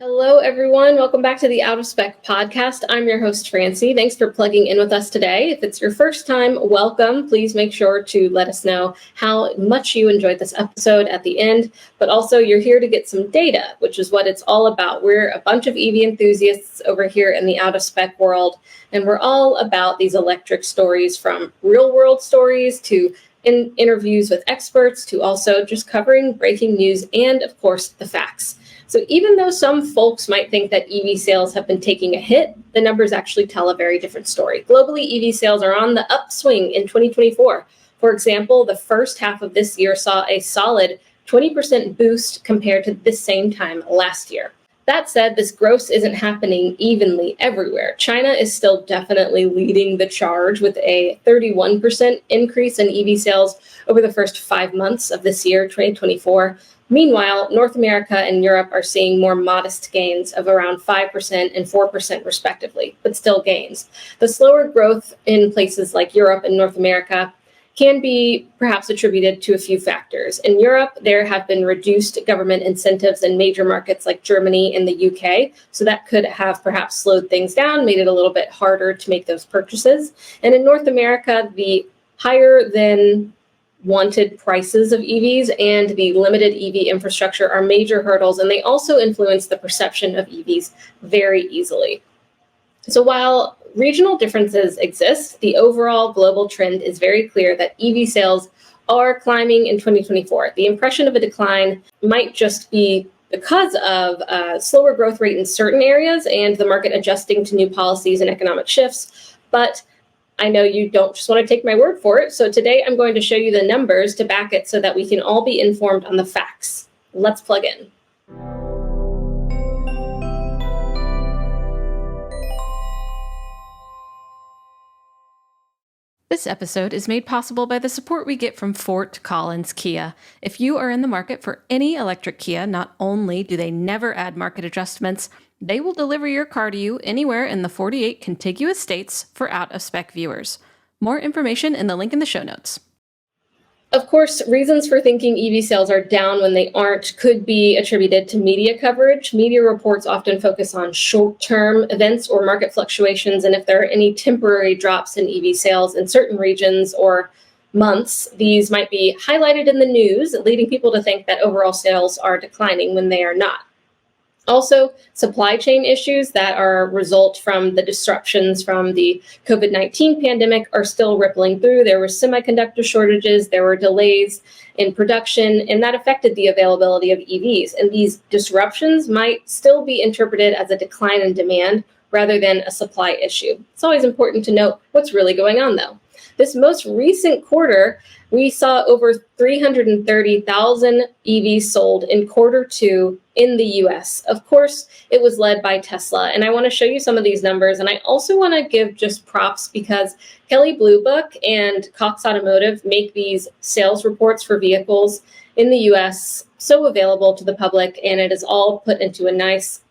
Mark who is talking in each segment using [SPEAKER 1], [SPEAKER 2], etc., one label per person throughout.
[SPEAKER 1] Hello, everyone. Welcome back to the Out of Spec podcast. I'm your host, Francie. Thanks for plugging in with us today. If it's your first time, welcome. Please make sure to let us know how much you enjoyed this episode at the end. But also, you're here to get some data, which is what it's all about. We're a bunch of EV enthusiasts over here in the Out of Spec world, and we're all about these electric stories, from real world stories to interviews with experts to also just covering breaking news and, of course, the facts. So even though some folks might think that EV sales have been taking a hit, the numbers actually tell a very different story. Globally, EV sales are on the upswing in 2024. For example, the first half of this year saw a solid 20% boost compared to this same time last year. That said, this growth isn't happening evenly everywhere. China is still definitely leading the charge with a 31% increase in EV sales over the first 5 months of this year, 2024. Meanwhile, North America and Europe are seeing more modest gains of around 5% and 4% respectively, but still gains. The slower growth in places like Europe and North America can be perhaps attributed to a few factors. In Europe, there have been reduced government incentives in major markets like Germany and the UK, so that could have perhaps slowed things down, made it a little bit harder to make those purchases. And in North America, the higher than wanted prices of EVs and the limited EV infrastructure are major hurdles, and they also influence the perception of EVs very easily. So while regional differences exist, the overall global trend is very clear that EV sales are climbing in 2024. The impression of a decline might just be because of a slower growth rate in certain areas and the market adjusting to new policies and economic shifts, but I know you don't just want to take my word for it, so today I'm going to show you the numbers to back it so that we can all be informed on the facts. Let's plug in.
[SPEAKER 2] This episode is made possible by the support we get from Fort Collins Kia. If you are in the market for any electric Kia, not only do they never add market adjustments, they will deliver your car to you anywhere in the 48 contiguous states for out-of-spec viewers. More information in the link in the show notes.
[SPEAKER 1] Of course, reasons for thinking EV sales are down when they aren't could be attributed to media coverage. Media reports often focus on short-term events or market fluctuations, and if there are any temporary drops in EV sales in certain regions or months, these might be highlighted in the news, leading people to think that overall sales are declining when they are not. Also, supply chain issues that are a result from the disruptions from the COVID-19 pandemic are still rippling through. There were semiconductor shortages, there were delays in production, and that affected the availability of EVs. And these disruptions might still be interpreted as a decline in demand rather than a supply issue. It's always important to note what's really going on, though. This most recent quarter, we saw over 330,000 EVs sold in quarter two in the US. Of course, it was led by Tesla, and I want to show you some of these numbers. And I also want to give just props because Kelley Blue Book and Cox Automotive make these sales reports for vehicles in the US so available to the public, and it is all put into a nice,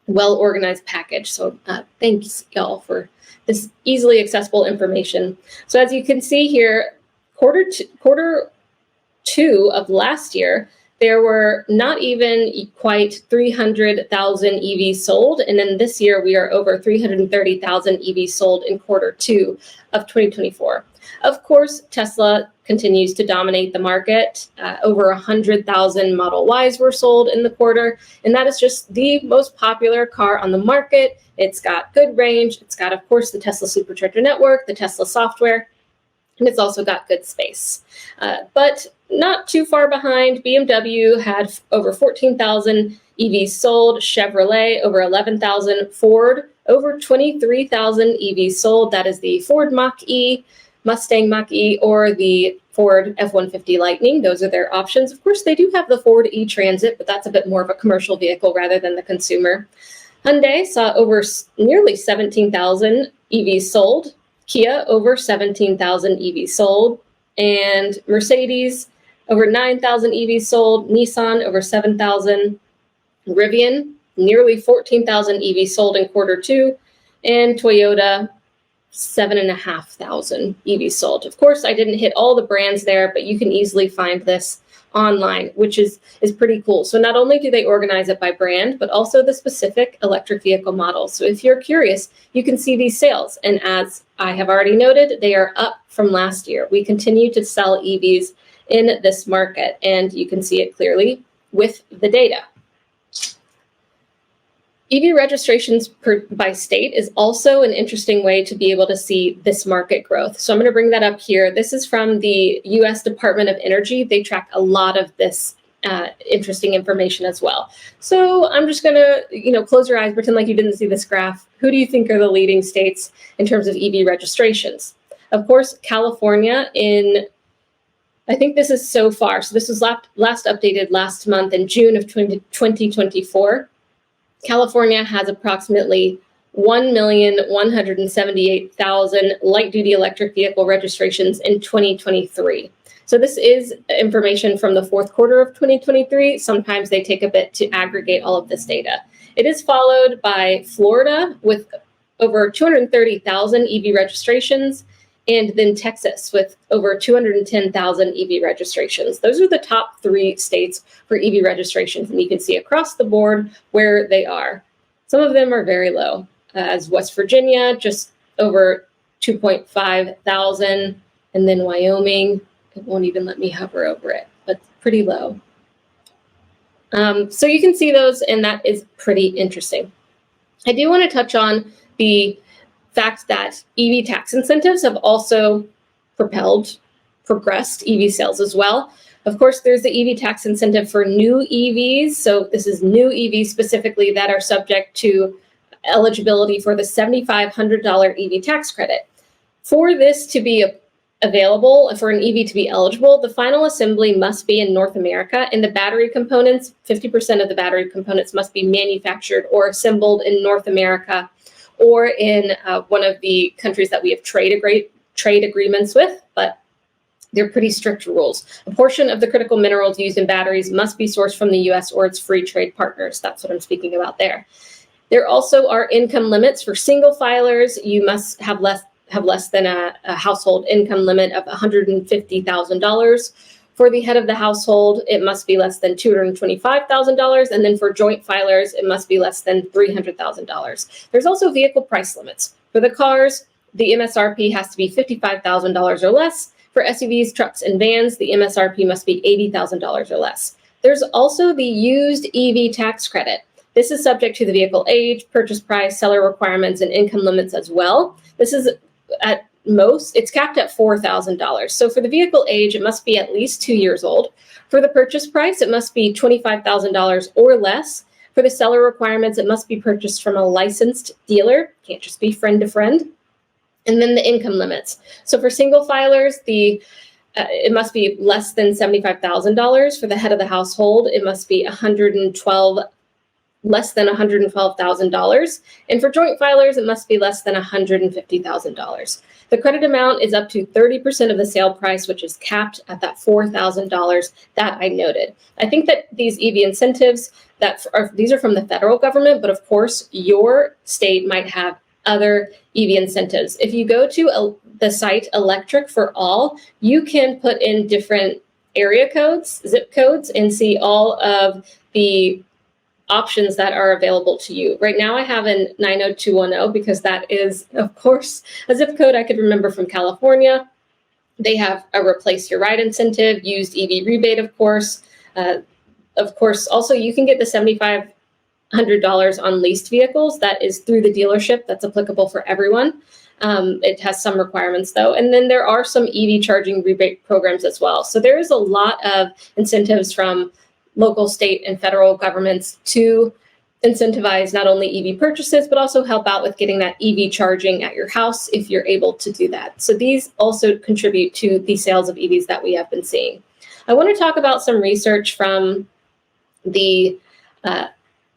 [SPEAKER 1] well-organized package. So thanks, y'all, for this easily accessible information. So as you can see here, quarter two of last year, there were not even quite 300,000 EVs sold. And then this year, we are over 330,000 EVs sold in quarter two of 2024. Of course, Tesla continues to dominate the market. Over 100,000 Model Ys were sold in the quarter. And that is just the most popular car on the market. It's got good range. It's got, of course, the Tesla Supercharger network, the Tesla software, and it's also got good space. But not too far behind, BMW had over 14,000 EVs sold, Chevrolet over 11,000, Ford over 23,000 EVs sold. That is the Ford Mach-E, Mustang Mach-E, or the Ford F-150 Lightning. Those are their options. Of course, they do have the Ford E-Transit, but that's a bit more of a commercial vehicle rather than the consumer. Hyundai saw over nearly 17,000 EVs sold. Kia, over 17,000 EVs sold. And Mercedes, over 9,000 EVs sold. Nissan, over 7,000. Rivian, nearly 14,000 EVs sold in quarter two. And Toyota, 7,500 EVs sold. Of course, I didn't hit all the brands there, but you can easily find this online, which is pretty cool. So not only do they organize it by brand, but also the specific electric vehicle model. So if you're curious, you can see these sales. And as I have already noted, they are up from last year. We continue to sell EVs in this market, and you can see it clearly with the data. EV registrations by state is also an interesting way to be able to see this market growth. So I'm going to bring that up here. This is from the U.S. Department of Energy. They track a lot of this interesting information as well. So I'm just going to, close your eyes, pretend like you didn't see this graph. Who do you think are the leading states in terms of EV registrations? Of course, California I think this is so far. So this was last updated last month in June of 2024. California has approximately 1,178,000 light-duty electric vehicle registrations in 2023. So this is information from the fourth quarter of 2023. Sometimes they take a bit to aggregate all of this data. It is followed by Florida with over 230,000 EV registrations, and then Texas with over 210,000 EV registrations. Those are the top 3 states for EV registrations, and you can see across the board where they are. Some of them are very low, as West Virginia, just over 2.5 thousand, and then Wyoming, it won't even let me hover over it, but pretty low. So you can see those, and that is pretty interesting. I do want to touch on the fact that EV tax incentives have also progressed EV sales as well. Of course, there's the EV tax incentive for new EVs. So this is new EVs specifically that are subject to eligibility for the $7,500 EV tax credit. For this to be available, for an EV to be eligible, the final assembly must be in North America, and the battery components, 50% of the battery components must be manufactured or assembled in North America or in one of the countries that we have trade agreements with, but they're pretty strict rules. A portion of the critical minerals used in batteries must be sourced from the U.S. or its free trade partners. That's what I'm speaking about there. There also are income limits for single filers. You must have less than a household income limit of $150,000. For the head of the household, it must be less than $225,000, and then for joint filers, it must be less than $300,000. There's also vehicle price limits. For the cars, the MSRP has to be $55,000 or less. For SUVs, trucks, and vans, the MSRP must be $80,000 or less. There's also the used EV tax credit. This is subject to the vehicle age, purchase price, seller requirements, and income limits as well. This is at most, it's capped at $4,000. So for the vehicle age, it must be at least 2 years old. For the purchase price, it must be $25,000 or less. For the seller requirements, it must be purchased from a licensed dealer. Can't just be friend to friend. And then the income limits. So for single filers, it must be less than $75,000. For the head of the household, it must be less than $112,000. And for joint filers, it must be less than $150,000. The credit amount is up to 30% of the sale price, which is capped at that $4,000 that I noted. I think that these EV incentives, these are from the federal government, but of course, your state might have other EV incentives. If you go to the site Electric for All, you can put in different area codes, zip codes, and see all of the options that are available to you. Right now I have a 90210 because that is, of course, a zip code I could remember from California. They have a replace your ride incentive, used EV rebate, of course. Also you can get the $7,500 on leased vehicles. That is through the dealership. That's applicable for everyone. It has some requirements though. And then there are some EV charging rebate programs as well. So there is a lot of incentives from local, state, and federal governments to incentivize not only EV purchases, but also help out with getting that EV charging at your house if you're able to do that. So these also contribute to the sales of EVs that we have been seeing. I want to talk about some research from the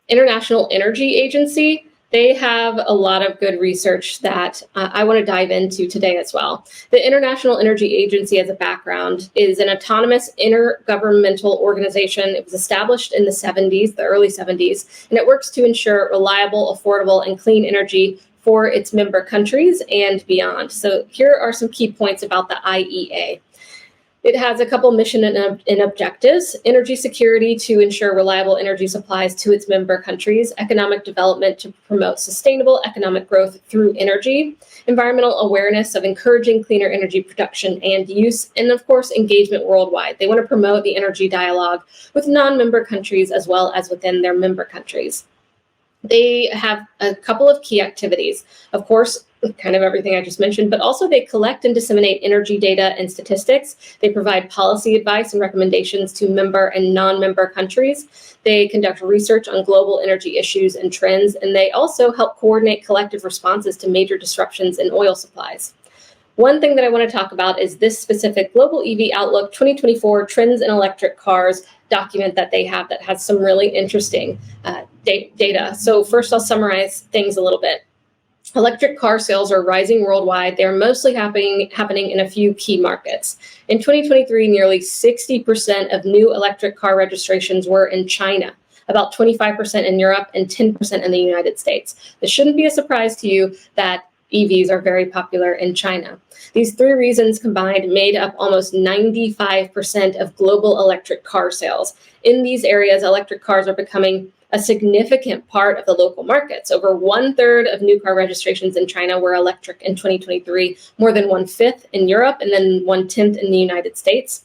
[SPEAKER 1] International Energy Agency. They have a lot of good research that I want to dive into today as well. The International Energy Agency, as a background, is an autonomous intergovernmental organization. It was established in the early 70s, and it works to ensure reliable, affordable, and clean energy for its member countries and beyond. So here are some key points about the IEA. It has a couple mission and objectives: energy security to ensure reliable energy supplies to its member countries, economic development to promote sustainable economic growth through energy, environmental awareness of encouraging cleaner energy production and use, and of course, engagement worldwide. They want to promote the energy dialogue with non-member countries as well as within their member countries. They have a couple of key activities. Of course, kind of everything I just mentioned, but also they collect and disseminate energy data and statistics. They provide policy advice and recommendations to member and non-member countries. They conduct research on global energy issues and trends, and they also help coordinate collective responses to major disruptions in oil supplies. One thing that I want to talk about is this specific Global EV Outlook 2024 Trends in Electric Cars document that they have that has some really interesting data. So first, I'll summarize things a little bit. Electric car sales are rising worldwide. They're mostly happening in a few key markets. In 2023, nearly 60% of new electric car registrations were in China, about 25% in Europe, and 10% in the United States. This shouldn't be a surprise to you that EVs are very popular in China. These three reasons combined made up almost 95% of global electric car sales. In these areas, electric cars are becoming a significant part of the local markets. Over 1/3 of new car registrations in China were electric in 2023, more than 1/5 in Europe, and then 1/10 in the United States.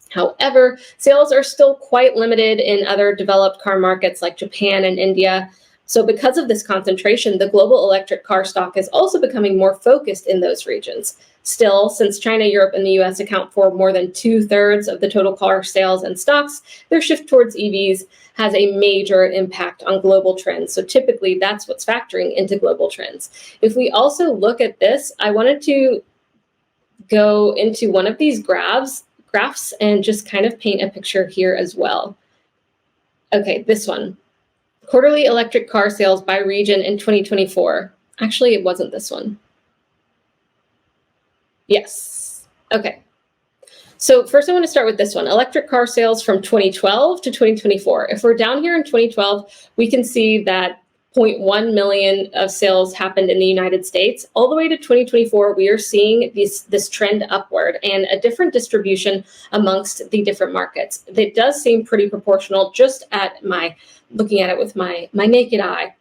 [SPEAKER 1] However, sales are still quite limited in other developed car markets like Japan and India. So because of this concentration, the global electric car stock is also becoming more focused in those regions. Still, since China, Europe, and the US account for more than 2/3 of the total car sales and stocks, their shift towards EVs has a major impact on global trends. So typically that's what's factoring into global trends. If we also look at this, I wanted to go into one of these graphs and just kind of paint a picture here as well. Okay, this one. Quarterly electric car sales by region in 2024. Actually, it wasn't this one. Yes. Okay. So first I want to start with this one, electric car sales from 2012 to 2024. If we're down here in 2012, we can see that 0.1 million of sales happened in the United States. All the way to 2024, we are seeing this trend upward and a different distribution amongst the different markets. It does seem pretty proportional just at looking at it with my naked eye.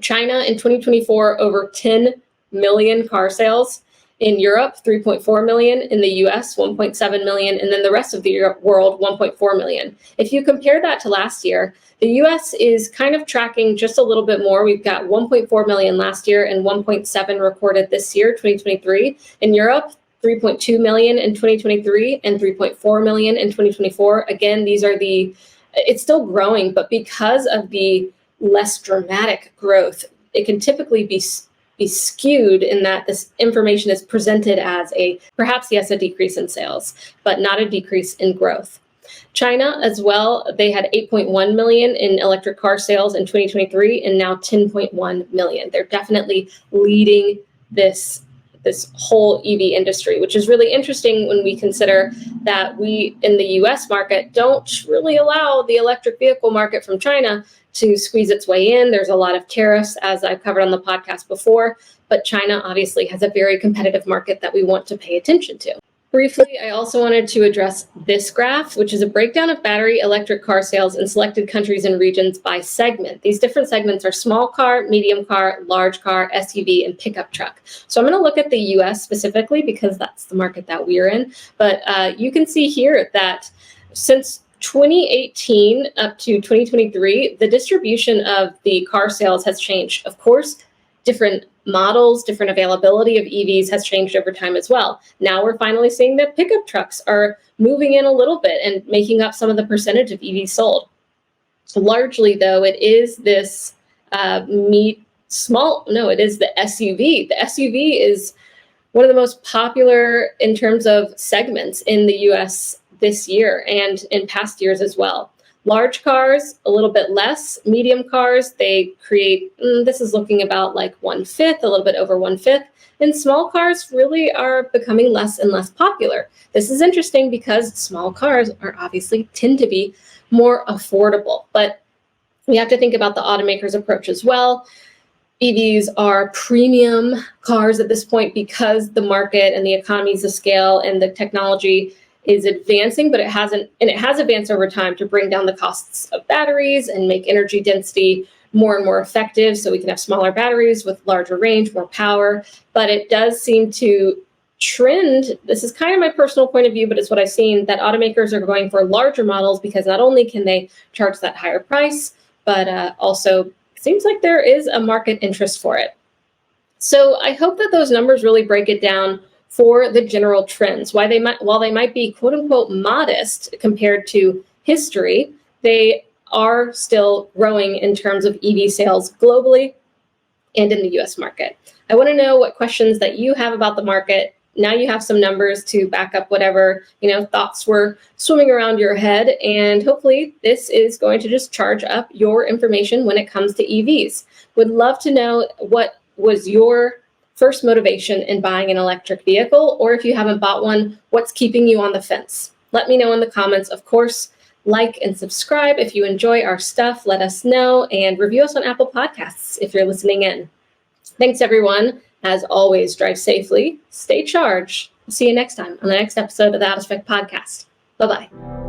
[SPEAKER 1] China in 2024, over 10 million car sales. In Europe, 3.4 million. In the US, 1.7 million. And then the rest of the world, 1.4 million. If you compare that to last year, the US is kind of tracking just a little bit more. We've got 1.4 million last year and 1.7 recorded this year, 2023. In Europe, 3.2 million in 2023 and 3.4 million in 2024. Again, it's still growing, but because of the less dramatic growth, it can typically be skewed in that this information is presented as perhaps yes, a decrease in sales, but not a decrease in growth. China as well, they had 8.1 million in electric car sales in 2023 and now 10.1 million. They're definitely leading this whole EV industry, which is really interesting when we consider that we in the US market don't really allow the electric vehicle market from China to squeeze its way in. There's a lot of tariffs, as I've covered on the podcast before, but China obviously has a very competitive market that we want to pay attention to. Briefly, I also wanted to address this graph, which is a breakdown of battery electric car sales in selected countries and regions by segment. These different segments are small car, medium car, large car, SUV, and pickup truck. So I'm going to look at the US specifically because that's the market that we're in. But you can see here that since 2018 up to 2023, the distribution of the car sales has changed. Of course, different models, different availability of EVs has changed over time as well. Now we're finally seeing that pickup trucks are moving in a little bit and making up some of the percentage of EVs sold. So largely, though, it is this it is the SUV. The SUV is one of the most popular in terms of segments in the US this year and in past years as well. Large cars, a little bit less. Medium cars, they create, this is looking about like 1/5, a little bit over 1/5. And small cars really are becoming less and less popular. This is interesting because small cars tend to be more affordable. But we have to think about the automaker's approach as well. EVs are premium cars at this point because the market and the economies of scale and the technology is advancing, but it has advanced over time to bring down the costs of batteries and make energy density more and more effective, so we can have smaller batteries with larger range, more power. But it does seem to trend, this is kind of my personal point of view, but it's what I've seen, that automakers are going for larger models because not only can they charge that higher price, but also seems like there is a market interest for it. So I hope that those numbers really break it down for the general trends. While they might be quote unquote modest compared to history, they are still growing in terms of EV sales globally and in the US market. I want to know what questions that you have about the market. Now you have some numbers to back up whatever, thoughts were swimming around your head. And hopefully this is going to just charge up your information when it comes to EVs. Would love to know what was your first motivation in buying an electric vehicle, or if you haven't bought one, what's keeping you on the fence? Let me know in the comments. Of course, like and subscribe if you enjoy our stuff. Let us know, and review us on Apple Podcasts if you're listening in. Thanks, everyone. As always, drive safely, stay charged. See you next time on the next episode of the Spec podcast. Bye-bye.